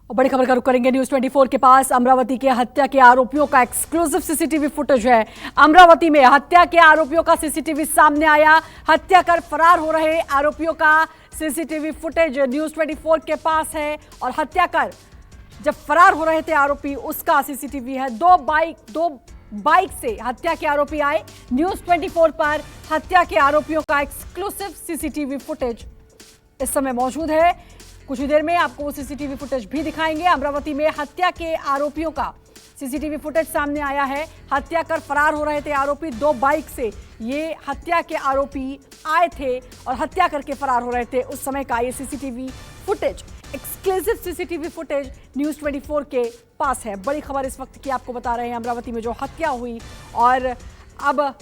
और बड़ी खबर का रुख करेंगे न्यूज 24 के पास। अमरावती के हत्या के आरोपियों का एक्सक्लूसिव सीसीटीवी फुटेज है। अमरावती में हत्या के आरोपियों का सीसीटीवी सामने आया। हत्या कर फरार हो रहे आरोपियों का सीसीटीवी फुटेज न्यूज 24 के पास है और हत्या कर जब फरार हो रहे थे आरोपी उसका सीसीटीवी है। दो बाइक से हत्या के आरोपी आए। न्यूज 24 पर हत्या के आरोपियों का एक्सक्लूसिव सीसीटीवी फुटेज इस समय मौजूद है। कुछ ही देर में आपको वो सीसीटीवी फुटेज भी दिखाएंगे। अमरावती में हत्या के आरोपियों का सीसीटीवी फुटेज सामने आया है। हत्या कर फरार हो रहे थे आरोपी। दो बाइक से ये हत्या के आरोपी आए थे और हत्या करके फरार हो रहे थे। उस समय का ये CCTV footage, exclusive CCTV footage news 24 के पास है। बड़ी खबर इस वक्त की आपको बता रहे हैं। अमरावती में जो हत्या हुई और अब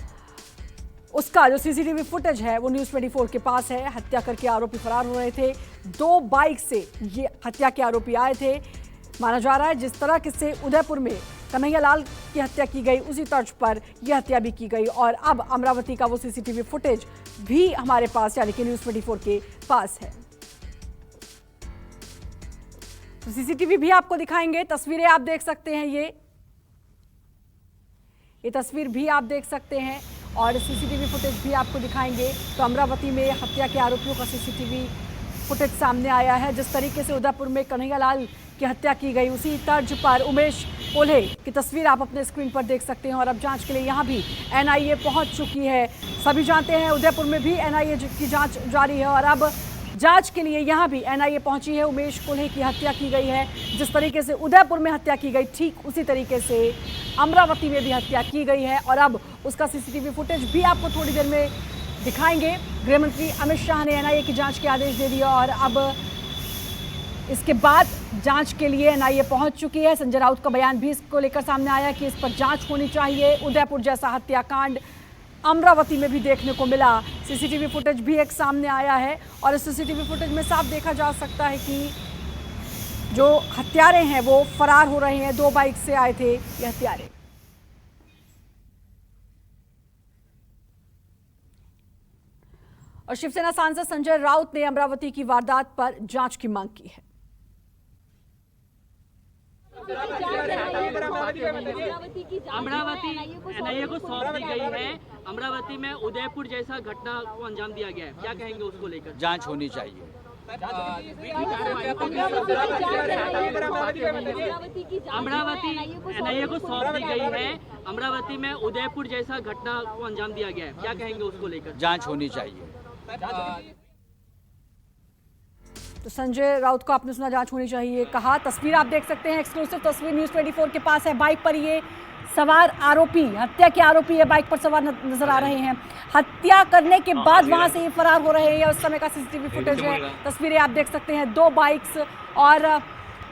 उसका जो सीसीटीवी फुटेज है वो न्यूज 24 के पास है। हत्या करके आरोपी फरार हो रहे थे। दो बाइक से ये हत्या के आरोपी आए थे। माना जा रहा है जिस तरह से उदयपुर में कन्हैया लाल की हत्या की गई उसी तर्ज पर यह हत्या भी की गई और अब अमरावती का वो सीसीटीवी फुटेज भी हमारे पास यानी कि न्यूज 24 के पास है। तो सीसीटीवी भी आपको दिखाएंगे। तस्वीरें आप देख सकते हैं। ये तस्वीर भी आप देख सकते हैं और सीसीटीवी फुटेज भी आपको दिखाएंगे। तो अमरावती में हत्या के आरोपियों का सीसीटीवी फुटेज सामने आया है। जिस तरीके से उदयपुर में कन्हैया लाल की हत्या की गई उसी तर्ज पर उमेश कोल्हे की तस्वीर आप अपने स्क्रीन पर देख सकते हैं। और अब जांच के लिए यहाँ भी एनआईए पहुंच चुकी है। सभी जानते हैं उदयपुर में भी एनआईए की जांच जारी है और अब जांच के लिए यहाँ भी एनआईए पहुंची है। उमेश कोल्हे की हत्या की गई है। जिस तरीके से उदयपुर में हत्या की गई ठीक उसी तरीके से अमरावती में भी हत्या की गई है और अब उसका सीसीटीवी फुटेज भी आपको थोड़ी देर में दिखाएंगे। गृह मंत्री अमित शाह ने एनआईए की जांच के आदेश दे दिया और अब इसके बाद जांच के लिए एनआईए पहुंच चुकी है। संजय राउत का बयान भी इसको लेकर सामने आया कि इस पर जांच होनी चाहिए। उदयपुर जैसा हत्याकांड अमरावती में भी देखने को मिला। सीसीटीवी फुटेज भी एक सामने आया है और इस सीसीटीवी फुटेज में साफ देखा जा सकता है कि जो हत्यारे हैं वो फरार हो रहे हैं। दो बाइक से आए थे ये हत्यारे। और शिवसेना सांसद संजय राउत ने अमरावती की वारदात पर जांच की मांग की है। अमरावती एनआईए को सौंप दी गई है। अमरावती में उदयपुर जैसा घटना को अंजाम दिया गया है, क्या कहेंगे उसको लेकर? जांच होनी चाहिए। अमरावती एनआईए को सौंप दी गई है। अमरावती में उदयपुर जैसा घटना को अंजाम दिया गया है, क्या कहेंगे उसको लेकर? जांच होनी चाहिए। तो संजय राउत को आपने सुना, जांच होनी चाहिए कहा। तस्वीर आप देख सकते हैं, एक्सक्लूसिव तस्वीर न्यूज 24 के पास है। बाइक पर ये सवार आरोपी, हत्या के आरोपी ये बाइक पर सवार नजर आ रहे हैं। हत्या करने के बाद वहां से ये फरार हो रहे हैं। उस समय का सीसीटीवी फुटेज है। तस्वीरें आप देख सकते हैं। दो बाइक्स और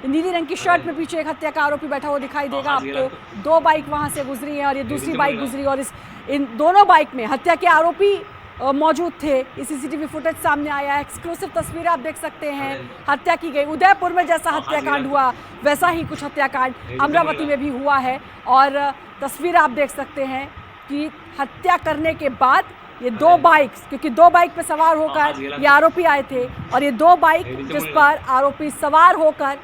नीली रंग की शर्ट में पीछे एक हत्या का आरोपी बैठा हुआ दिखाई देगा आपको। दो बाइक वहां से गुजरी है और ये दूसरी बाइक गुजरी और इन दोनों बाइक में हत्या के आरोपी मौजूद थे। ये सीसीटीवी फुटेज सामने आया है। एक्सक्लूसिव तस्वीर आप देख सकते हैं। हत्या की गई उदयपुर में जैसा हत्याकांड हुआ वैसा ही कुछ हत्याकांड अमरावती में भी हुआ है और तस्वीर आप देख सकते हैं कि हत्या करने के बाद ये दो बाइक, क्योंकि दो बाइक पे सवार होकर ये आरोपी आए थे और ये दो बाइक जिस पर आरोपी सवार होकर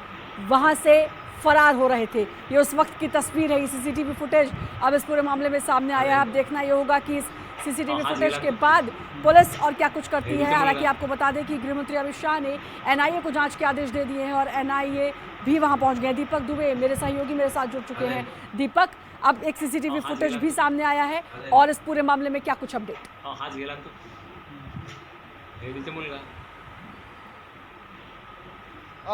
वहां से फरार हो रहे थे। ये उस वक्त की तस्वीर है। ये सीसीटीवी फुटेज अब इस पूरे मामले में सामने आया है। अब देखना ये होगा कि इस सीसीटीवी फुटेज के बाद पुलिस और क्या कुछ करती है। हालांकि आपको बता दें कि गृह मंत्री अमित शाह ने एनआईए को जांच के आदेश दे दिए हैं और एनआईए भी वहां पहुंच गए। दीपक दुबे मेरे सहयोगी मेरे साथ जुड़ चुके हैं। दीपक, अब एक सीसीटीवी फुटेज भी सामने आया है और इस पूरे मामले में क्या कुछ अपडेट?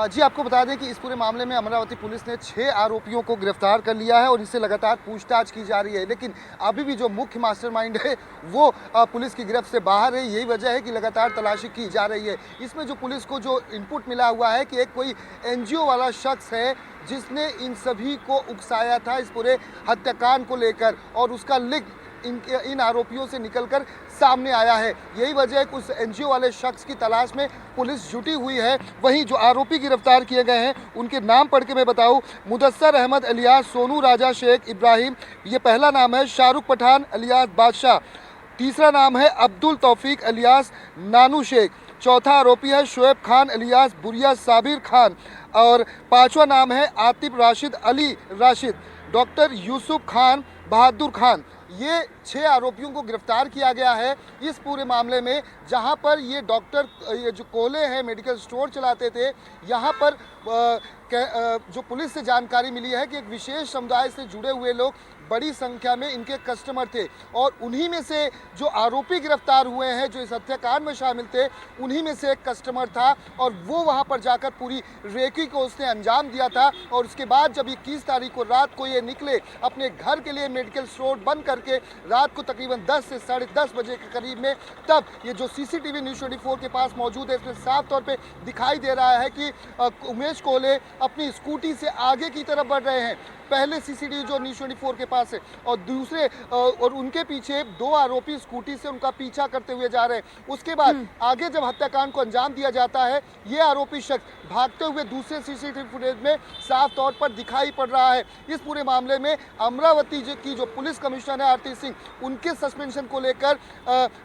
जी, आपको बता दें कि इस पूरे मामले में अमरावती पुलिस ने 6 आरोपियों को गिरफ्तार कर लिया है और इससे लगातार पूछताछ की जा रही है। लेकिन अभी भी जो मुख्य मास्टरमाइंड है वो पुलिस की गिरफ्त से बाहर है। यही वजह है कि लगातार तलाशी की जा रही है। इसमें जो पुलिस को जो इनपुट मिला हुआ है कि एक कोई एनजीओ वाला शख्स है जिसने इन सभी को उकसाया था इस पूरे हत्याकांड को लेकर और उसका लिंक इन आरोपियों से निकलकर सामने आया है। यही वजह है कि उस एनजीओ वाले शख्स की तलाश में पुलिस जुटी हुई है। वहीं जो आरोपी गिरफ्तार किए गए हैं उनके नाम पढ़ के मैं बताऊं, मुदस्सर अहमद अलियास सोनू राजा शेख इब्राहिम, ये पहला नाम है। शाहरुख पठान अलियास बादशाह, तीसरा नाम है अब्दुल तौफीक अलियास नानू शेख। चौथा आरोपी है शुएब खान इलियास बुरिया साबिर खान और पांचवा नाम है आतिफ राशिद अली राशिद, डॉक्टर यूसुफ खान, बहादुर खान। ये 6 आरोपियों को गिरफ्तार किया गया है इस पूरे मामले में, जहां पर ये डॉक्टर ये जो कोले हैं मेडिकल स्टोर चलाते थे। यहाँ पर जो पुलिस से जानकारी मिली है कि एक विशेष समुदाय से जुड़े हुए लोग बड़ी संख्या में इनके कस्टमर थे और उन्हीं में से जो आरोपी गिरफ्तार हुए हैं जो इस हत्याकांड में शामिल थे, उन्हीं में से एक कस्टमर था और वो वहां पर जाकर पूरी रेकी को उसने अंजाम दिया था। और उसके बाद जब 21 तारीख को रात को ये निकले अपने घर के लिए मेडिकल स्टोर बंद करके, रात को तकरीबन 10 से 10:30 बजे के करीब में, तब ये जो CCTV न्यूज़ 24 के पास मौजूद है इसमें साफ तौर पर दिखाई दे रहा है कि उमेश कोले अपनी स्कूटी से आगे की तरफ बढ़ रहे हैं। पहले CCTV जो न्यूज़ 24 के पास है और दूसरे और उनके पीछे 2 आरोपी स्कूटी से उनका पीछा करते हुए जा रहे हैं। उसके बाद आगे जब हत्याकांड को अंजाम दिया जाता है, ये आरोपी शख्स भागते हुए दूसरे CCTV फुटेज में साफ तौर पर दिखाई पड़ रहा है। इस पूरे मामले में अमरावती की जो पुलिस कमिश्नर है आरती सिंह, उनके सस्पेंशन को लेकर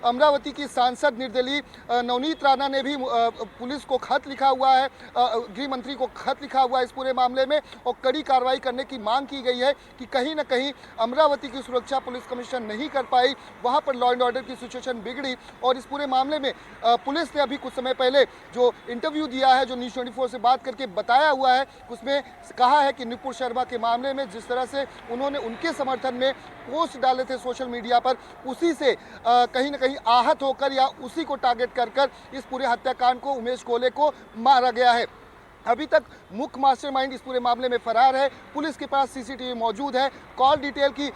अमरावती की सांसद निर्दलीय नवनीत राणा ने भी पुलिस को खत लिखा हुआ है, गृह मंत्री को खत लिखा हुआ है इस पूरे मामले में और कड़ी कार्रवाई करने की मांग की गई है कि कहीं ना कहीं अमरावती की सुरक्षा पुलिस कमिश्नर नहीं कर पाई, वहां पर लॉ एंड ऑर्डर की सिचुएशन बिगड़ी। और इस पूरे मामले में पुलिस ने अभी कुछ समय पहले जो इंटरव्यू दिया है, जो न्यूज़ 24 से बात करके बताया हुआ है, उसमें कहा है कि नुपुर शर्मा के मामले में जिस तरह से उन्होंने उनके समर्थन में पोस्ट डाले थे सोशल मीडिया पर, उसी से कहीं ना कहीं आहत होकर या उसी को टारगेट कर इस पूरे हत्याकांड को उमेश कोले को मारा गया है। अभी तक मुख्य मास्टरमाइंड इस पूरे मामले में फरार है। पुलिस के पास CCTV मौजूद है। कॉल डिटेल की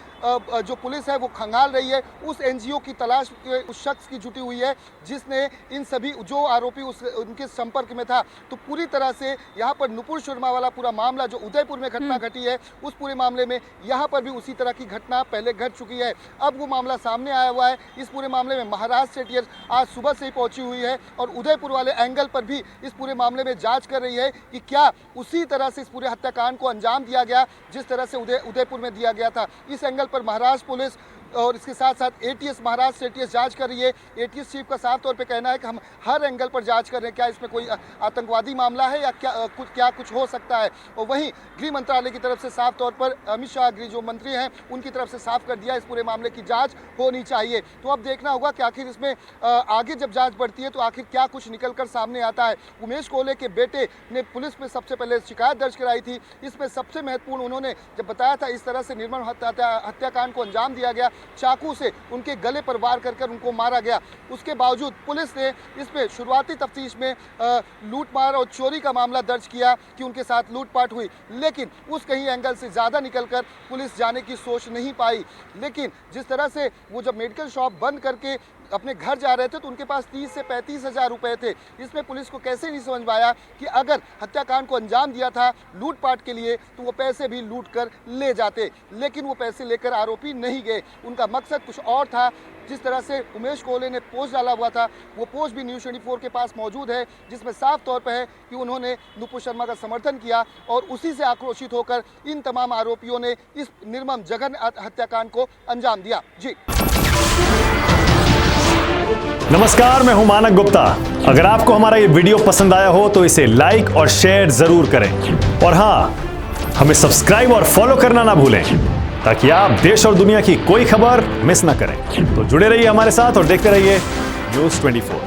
जो पुलिस है वो खंगाल रही है। उस NGO की तलाश उस शख्स की जुटी हुई है जिसने इन सभी जो आरोपी उनके संपर्क में था। तो पूरी तरह से यहाँ पर नुपुर शर्मा वाला पूरा मामला जो उदयपुर में घटना घटी है, उस पूरे मामले में यहाँ पर भी उसी तरह की घटना पहले घट चुकी है। अब वो मामला सामने आया हुआ है। इस पूरे मामले में महाराष्ट्र एटीएस आज सुबह से ही पहुंची हुई है और उदयपुर वाले एंगल पर भी इस पूरे मामले में जाँच कर रही है कि क्या उसी तरह से इस पूरे हत्याकांड को अंजाम दिया गया जिस तरह से उदयपुर में दिया गया था। इस एंगल पर महाराष्ट्र पुलिस और इसके साथ साथ ATS महाराष्ट्र ATS जांच कर रही है। ATS चीफ का साफ तौर पे कहना है कि हम हर एंगल पर जांच कर रहे हैं, क्या इसमें कोई आतंकवादी मामला है या क्या कुछ हो सकता है। और वहीं गृह मंत्रालय की तरफ से साफ तौर पर अमित शाह गृह जो मंत्री हैं उनकी तरफ से साफ कर दिया इस पूरे मामले की जाँच होनी चाहिए। तो अब देखना होगा कि आखिर इसमें आगे जब जाँच बढ़ती है तो आखिर क्या कुछ निकल कर सामने आता है। उमेश कोले के बेटे ने पुलिस में सबसे पहले शिकायत दर्ज कराई थी। इसमें सबसे महत्वपूर्ण उन्होंने जब बताया था इस तरह से निर्मम हत्याकांड को अंजाम दिया गया, चाकू से उनके गले पर वार कर उनको मारा गया। उसके बावजूद पुलिस ने इसमें शुरुआती तफ्तीश में लूटमार और चोरी का मामला दर्ज किया कि उनके साथ लूटपाट हुई, लेकिन उस कहीं एंगल से ज़्यादा निकलकर पुलिस जाने की सोच नहीं पाई। लेकिन जिस तरह से वो जब मेडिकल शॉप बंद करके अपने घर जा रहे थे तो उनके पास 30 से 35 हज़ार रुपये थे। इसमें पुलिस को कैसे नहीं समझ में आया कि अगर हत्याकांड को अंजाम दिया था लूटपाट के लिए तो वो पैसे भी लूट कर ले जाते, लेकिन वो पैसे लेकर आरोपी नहीं गए। उनका मकसद कुछ और था। जिस तरह से उमेश कोले ने पोस्ट डाला हुआ था वो पोस्ट भी न्यूज़ 24 के पास मौजूद है, जिसमें साफ तौर पर है कि उन्होंने नुपुर शर्मा का समर्थन किया और उसी से आक्रोशित होकर इन तमाम आरोपियों ने इस निर्मम जघन्य हत्याकांड को अंजाम दिया। जी नमस्कार, मैं हूं मानक गुप्ता। अगर आपको हमारा ये वीडियो पसंद आया हो तो इसे लाइक और शेयर जरूर करें और हां, हमें सब्सक्राइब और फॉलो करना ना भूलें ताकि आप देश और दुनिया की कोई खबर मिस ना करें। तो जुड़े रहिए हमारे साथ और देखते रहिए न्यूज़ 24।